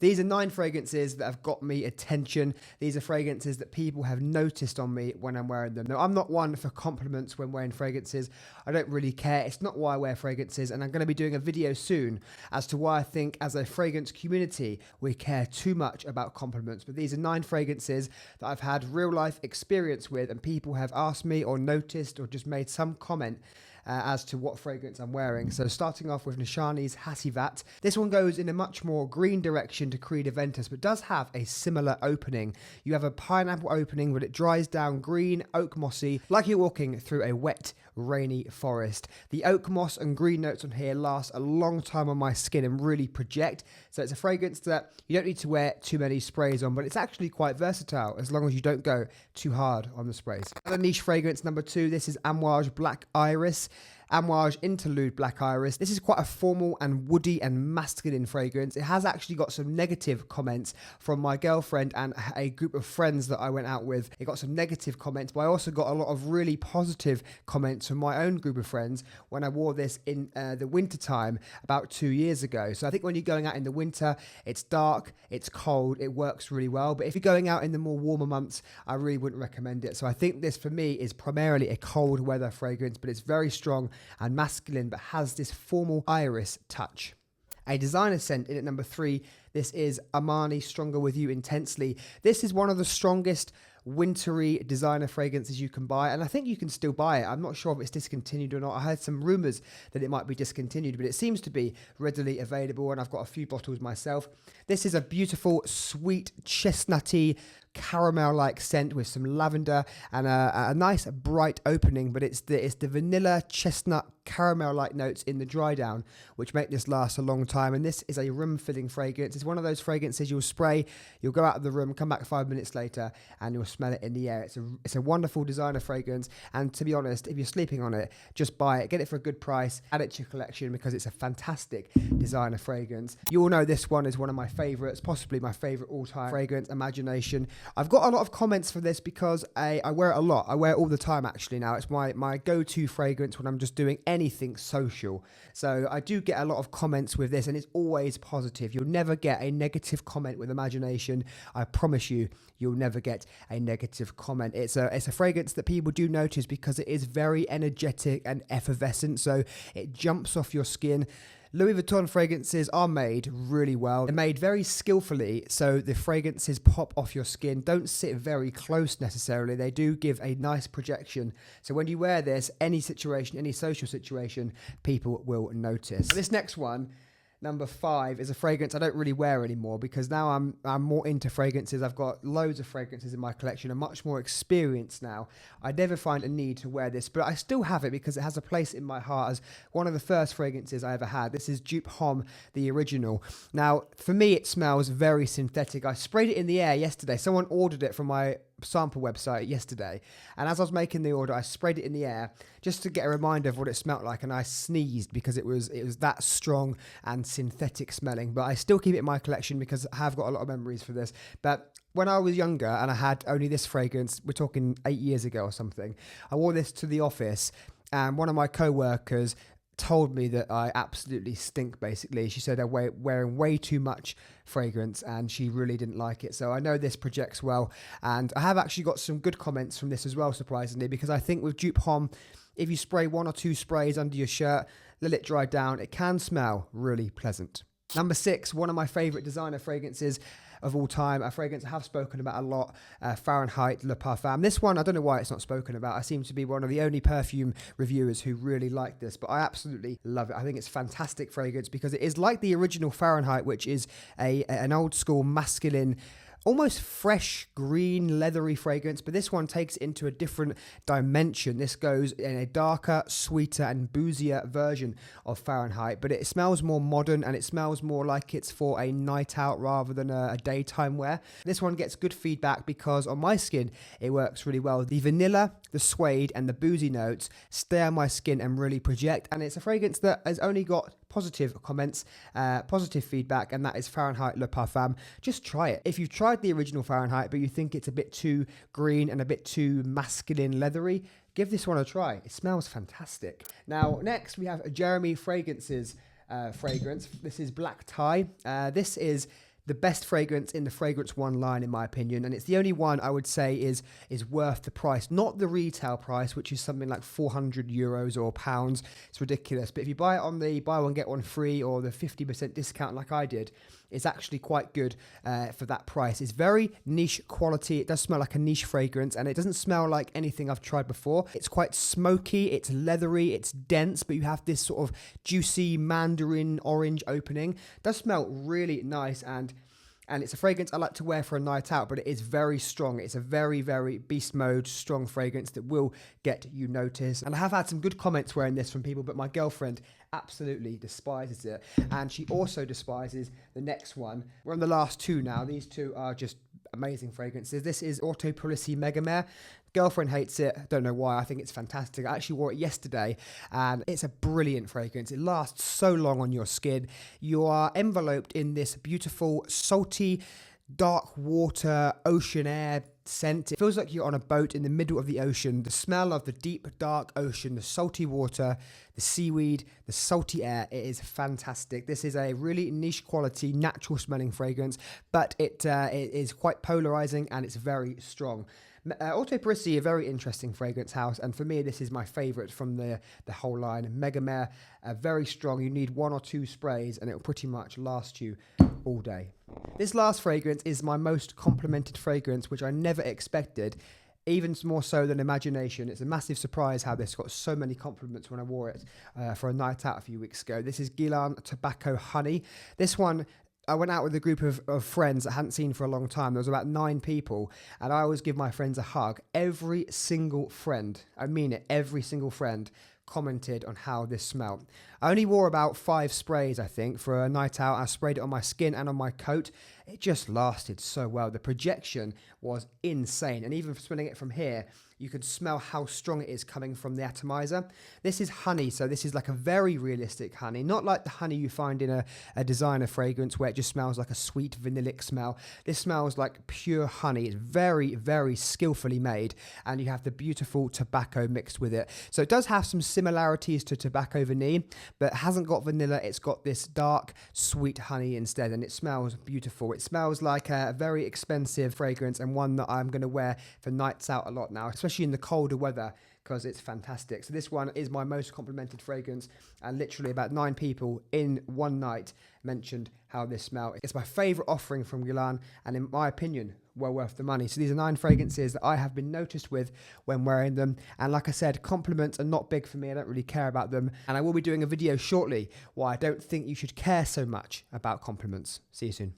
These are 9 fragrances that have got me attention. These are fragrances that people have noticed on me when I'm wearing them. Now, I'm not one for compliments when wearing fragrances. I don't really care. It's not why I wear fragrances, and I'm going to be doing a video soon as to why I think as a fragrance community, we care too much about compliments. But these are 9 fragrances that I've had real life experience with, and people have asked me or noticed or just made some comment as to what fragrance I'm wearing. So starting off with NISHANE's HACIVAT. This one goes in a much more green direction to Creed Aventus, but does have a similar opening. You have a pineapple opening, but it dries down green, oak mossy, like you're walking through a wet, rainy forest. The oak moss and green notes on here last a long time on my skin and really project. So it's a fragrance that you don't need to wear too many sprays on, but it's actually quite versatile as long as you don't go too hard on the sprays. Another niche fragrance number 2, this is AMOUAGE Black Iris. AMOUAGE Interlude Black Iris. This is quite a formal and woody and masculine fragrance. It has actually got some negative comments from my girlfriend and a group of friends that I went out with. It got some negative comments, but I also got a lot of really positive comments from my own group of friends when I wore this in the winter time about 2 years ago. So I think when you're going out in the winter, it's dark, it's cold, it works really well. But if you're going out in the more warmer months, I really wouldn't recommend it. So I think this for me is primarily a cold weather fragrance, but it's very strong and masculine, but has this formal iris touch. A designer scent in at number 3. This is ARMANI Stronger With You Intensely. This is one of the strongest wintry designer fragrances you can buy, and I think you can still buy it. I'm not sure if it's discontinued or not. I heard some rumors that it might be discontinued, but it seems to be readily available, and I've got a few bottles myself. This is a beautiful, sweet, chestnutty, caramel-like scent with some lavender and a nice bright opening, but it's the vanilla, chestnut, caramel-like notes in the dry down which make this last a long time. And this is a room-filling fragrance. It's one of those fragrances you'll spray, you'll go out of the room, come back 5 minutes later, and you'll smell it in the air. It's a wonderful designer fragrance, and to be honest, if you're sleeping on it, just buy it, get it for a good price, add it to your collection because it's a fantastic designer fragrance. You all know this one is one of my favorites, possibly my favorite all-time fragrance, Imagination. I've got a lot of comments for this because I wear it a lot. I wear it all the time actually now. It's my go-to fragrance when I'm just doing anything social. So I do get a lot of comments with this, and it's always positive. You'll never get a negative comment with Imagination. I promise you, you'll never get a negative comment. It's a fragrance that people do notice because it is very energetic and effervescent, so it jumps off your skin. Louis Vuitton fragrances are made really well. They're made very skillfully, so the fragrances pop off your skin, don't sit very close necessarily. They do give a nice projection. So when you wear this, any situation, any social situation, people will notice. This next one, number 5, is a fragrance I don't really wear anymore because now I'm more into fragrances. I've got loads of fragrances in my collection. I'm much more experienced now. I never find a need to wear this, but I still have it because it has a place in my heart as one of the first fragrances I ever had. This is JOOP HOMME, the original. Now, for me, it smells very synthetic. I sprayed it in the air yesterday. Someone ordered it from my sample website yesterday, and as I was making the order, I sprayed it in the air just to get a reminder of what it smelled like, and I sneezed because it was that strong and synthetic smelling. But I still keep it in my collection because I have got a lot of memories for this. But when I was younger and I had only this fragrance, we're talking 8 years ago or something, I wore this to the office, and one of my co-workers told me that I absolutely stink, basically. She said I'm wearing way too much fragrance, and she really didn't like it. So I know this projects well, and I have actually got some good comments from this as well, surprisingly, because I think with JOOP HOMME, if you spray 1 or 2 sprays under your shirt, let it dry down, it can smell really pleasant. Number 6, one of my favorite designer fragrances of all time, a fragrance I have spoken about a lot, Fahrenheit Le Parfum. This one, I don't know why it's not spoken about. I seem to be one of the only perfume reviewers who really like this, but I absolutely love it. I think it's a fantastic fragrance because it is like the original Fahrenheit, which is an old school masculine, almost fresh, green, leathery fragrance, but this one takes it into a different dimension. This goes in a darker, sweeter, and boozier version of Fahrenheit, but it smells more modern, and it smells more like it's for a night out rather than a daytime wear. This one gets good feedback because on my skin, it works really well. The vanilla, the suede, and the boozy notes stay on my skin and really project, and it's a fragrance that has only got positive comments, positive feedback, and that is Fahrenheit Le Parfum. Just try it. If you've tried the original Fahrenheit but you think it's a bit too green and a bit too masculine, leathery, give this one a try. It smells fantastic. Now, next we have Jeremy Fragrance's fragrance. This is Black Tie. This is the best fragrance in the Fragrance One line, in my opinion, and it's the only one I would say is worth the price, not the retail price, which is something like €400 or pounds. It's ridiculous. But if you buy it on the buy one get one free or the 50% discount, like I did, it's actually quite good for that price. It's very niche quality. It does smell like a niche fragrance, and it doesn't smell like anything I've tried before. It's quite smoky, it's leathery, it's dense, but you have this sort of juicy mandarin orange opening. It does smell really nice, and it's a fragrance I like to wear for a night out, but it is very strong. It's a very, very beast mode, strong fragrance that will get you noticed. And I have had some good comments wearing this from people, but my girlfriend absolutely despises it. And she also despises the next one. We're on the last two now. These two are just amazing fragrances. This is ORTO PARISI MEGAMARE. Girlfriend hates it. Don't know why. I think it's fantastic. I actually wore it yesterday, and it's a brilliant fragrance. It lasts so long on your skin. You are enveloped in this beautiful, salty, dark water, ocean air scent. It feels like you're on a boat in the middle of the ocean. The smell of the deep, dark ocean, the salty water, the seaweed, the salty air. It is fantastic. This is a really niche quality, natural smelling fragrance, but it is quite polarizing, and it's very strong. ORTO PARISI, a very interesting fragrance house, and for me this is my favorite from the whole line. MEGAMARE, very strong. You need 1 or 2 sprays and it will pretty much last you all day. This last fragrance is my most complimented fragrance, which I never expected, even more so than Imagination. It's a massive surprise how this got so many compliments when I wore it for a night out a few weeks ago. This is GUERLAIN Tobacco Honey. This one, I went out with a group of friends that I hadn't seen for a long time. There was about 9 people, and I always give my friends a hug. Every single friend, I mean it, every single friend commented on how this smelled. I only wore about 5 sprays, I think, for a night out. I sprayed it on my skin and on my coat. It just lasted so well. The projection was insane, and even smelling it from here, you could smell how strong it is coming from the atomizer. This is honey, so this is like a very realistic honey, not like the honey you find in a designer fragrance where it just smells like a sweet vanillic smell. This smells like pure honey. It's very, very skillfully made, and you have the beautiful tobacco mixed with it. So it does have some similarities to tobacco vanille, but it hasn't got vanilla. It's got this dark, sweet honey instead, and it smells beautiful. It smells like a very expensive fragrance, and one that I'm going to wear for nights out a lot now, especially in the colder weather, because it's fantastic. So this one is my most complimented fragrance, and literally about 9 people in one night mentioned how this smelled. It's my favorite offering from GUERLAIN, and in my opinion, well worth the money. So these are 9 fragrances that I have been noticed with when wearing them, and like I said, compliments are not big for me. I don't really care about them, and I will be doing a video shortly why I don't think you should care so much about compliments. See you soon.